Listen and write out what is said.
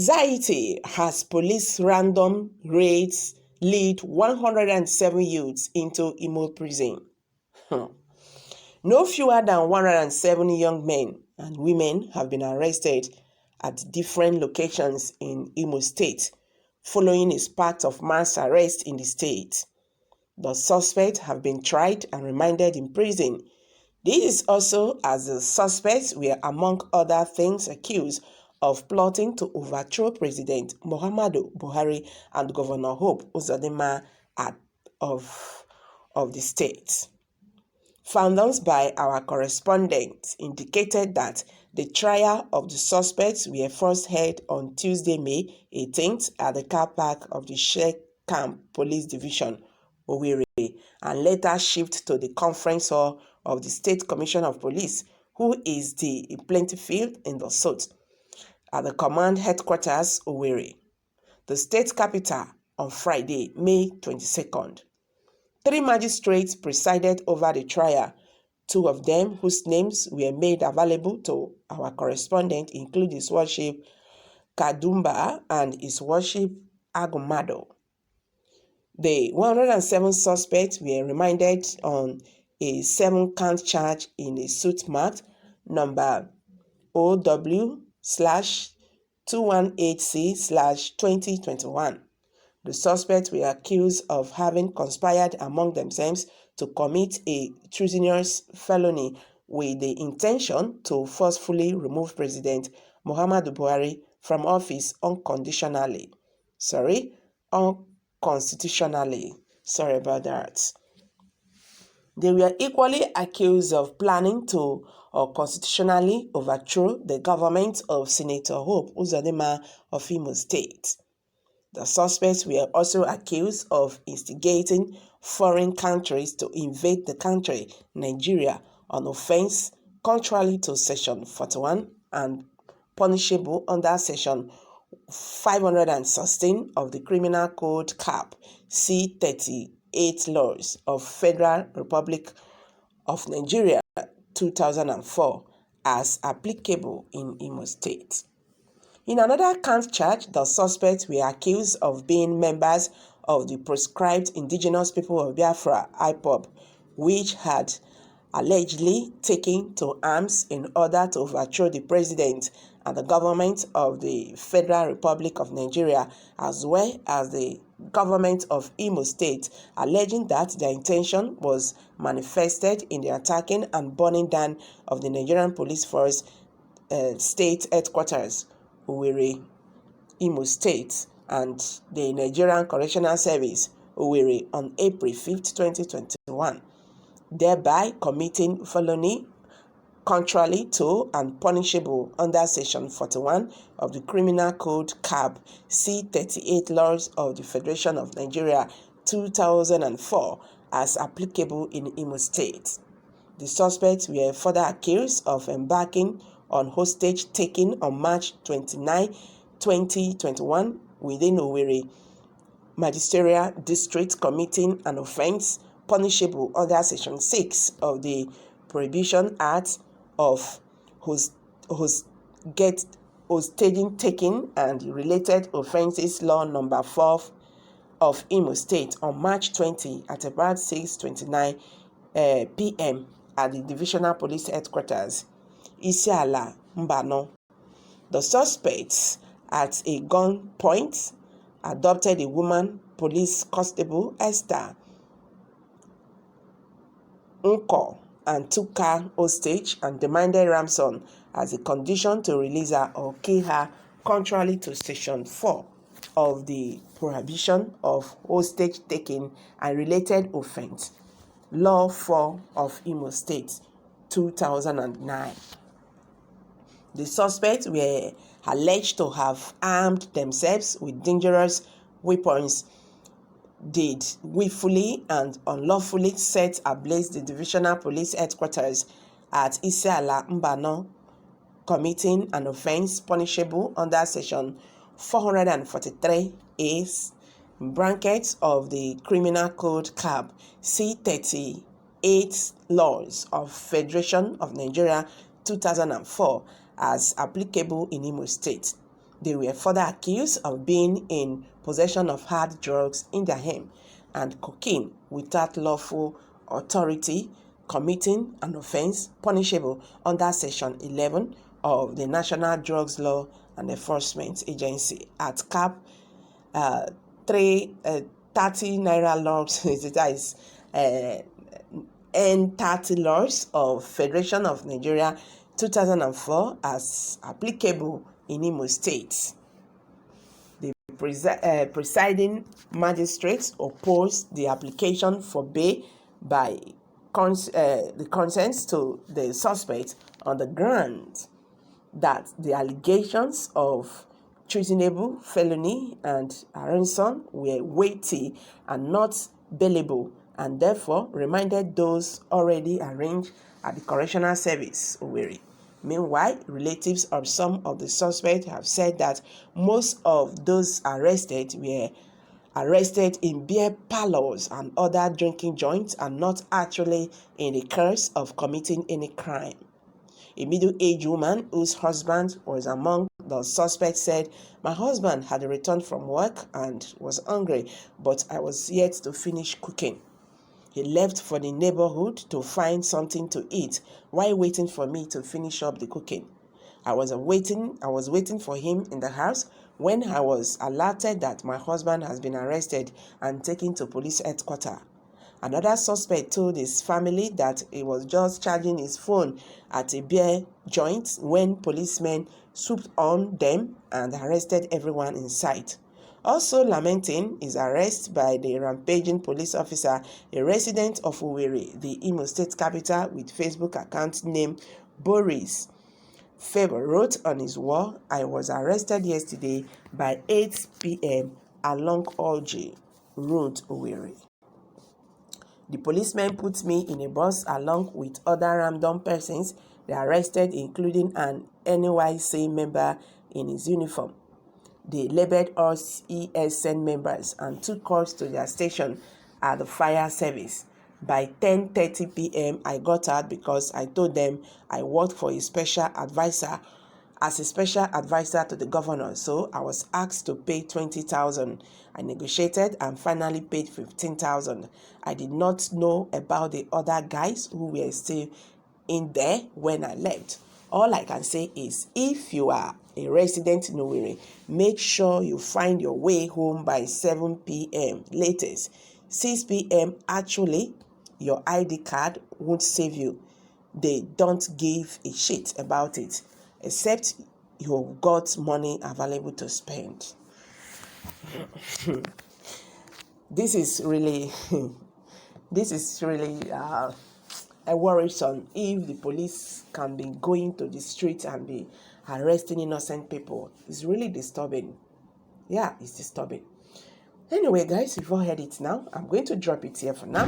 Anxiety has police random raids lead 107 youths into Imo prison. No fewer than 107 young men and women have been arrested at different locations in Imo State following a spate of mass arrests in the state. The suspects have been tried and remanded in prison. This is also as the suspects were, among other things, accused of plotting to overthrow President Muhammadu Buhari and Governor Hope Uzodinma of the state. Findings by our correspondent indicated that the trial of the suspects were first held on Tuesday, May 18th at the car park of the Sheikh Camp Police Division, Owerri, and later shifted to the conference hall of the State Commission of Police, who is the plaintiff in the suit, at the command headquarters, Owerri, the state capital, on Friday, May 22nd. 3 magistrates presided over the trial. 2 of them, whose names were made available to our correspondent, include His Worship Kadumba and His Worship Agumado. The 107 suspects were remanded on a 7-count charge in a suit marked number OW/218C/2021. The suspects were accused of having conspired among themselves to commit a treasonous felony with the intention to forcefully remove President Muhammadu Buhari from office unconstitutionally. Sorry about that. They were equally accused of planning to constitutionally overthrow the government of Senator Hope Uzodinma of Imo State. The suspects were also accused of instigating foreign countries to invade the country, Nigeria, an offense contrary to Section 41 and punishable under Section 516 of the Criminal Code Cap C-38 laws of Federal Republic of Nigeria 2004 as applicable in Imo State. In another count charge, the suspects were accused of being members of the proscribed indigenous people of Biafra, IPOB, which had allegedly taken to arms in order to overthrow the president and the government of the Federal Republic of Nigeria, as well as the government of Imo State, alleging that their intention was manifested in the attacking and burning down of the Nigerian Police Force state headquarters, Owerri, Imo State, and the Nigerian Correctional Service, Owerri, on April 5, 2021, thereby committing felony contrary to and punishable under Section 41 of the Criminal Code Cap C-38 laws of the Federation of Nigeria 2004 as applicable in Imo State. The suspects were further accused of embarking on hostage taking on March 29, 2021 within Owerri Magisterial District, committing an offense punishable under Section 6 of the Prohibition Act of hostage taking and related offences law number 4 of Imo State on March 20 at about 6:29 p.m. at the Divisional Police Headquarters, Isiala, Mbano. The suspects, at a gunpoint, adopted a woman police constable, Esther Nko, and took her hostage and demanded ransom as a condition to release her or kill her, contrary to Section 4 of the Prohibition of Hostage Taking and Related Offense, Law 4 of Imo State, 2009. The suspects were alleged to have armed themselves with dangerous weapons, did willfully and unlawfully set ablaze the Divisional Police Headquarters at Isiala, Mbano, committing an offense punishable under Section 443A brackets of the Criminal Code Cap C-38 laws of Federation of Nigeria 2004 as applicable in Imo State. They were further accused of being in possession of hard drugs in their home and cocaine without lawful authority, committing an offense punishable under Section 11 of the National Drugs Law and Enforcement Agency at cap 30 naira laws. That is N30 laws of Federation of Nigeria 2004 as applicable in Imo State. The presiding magistrate opposed the application for bail by the consent to the suspect on the grounds that the allegations of treasonable felony and arson were weighty and not bailable, and therefore reminded those already arraigned at the Correctional Service, Owerri. Meanwhile, relatives of some of the suspects have said that most of those arrested were arrested in beer parlors and other drinking joints and not actually in the course of committing any crime. A middle-aged woman whose husband was among the suspects said, "My husband had returned from work and was hungry, but I was yet to finish cooking. He left for the neighborhood to find something to eat while waiting for me to finish up the cooking. I was waiting for him in the house when I was alerted that my husband has been arrested and taken to police headquarters." Another suspect told his family that he was just charging his phone at a beer joint when policemen swooped on them and arrested everyone in sight. Also lamenting his arrest by the rampaging police officer, a resident of Owerri, the Imo State capital, with Facebook account named Boris Favor, wrote on his wall, "I was arrested yesterday by 8 p.m. along Anxi Road, Owerri. The policemen put me in a bus along with other random persons they arrested, including an NYC member in his uniform. They labeled us ESN members and took us to their station at the fire service. By 10:30 p.m., I got out because I told them I worked for a special advisor as a special advisor to the governor, so I was asked to pay 20,000. I negotiated and finally paid 15,000. I did not know about the other guys who were still in there when I left. All I can say is, if you are a resident in Owerri, make sure you find your way home by 7 p.m. latest. 6 p.m. actually, your ID card won't save you. They don't give a shit about it, except you've got money available to spend." This is really a worrisome. If the police can be going to the street and be arresting innocent people, it's really disturbing. Yeah, it's disturbing. Anyway, guys, you've all heard it now. I'm going to drop it here for now.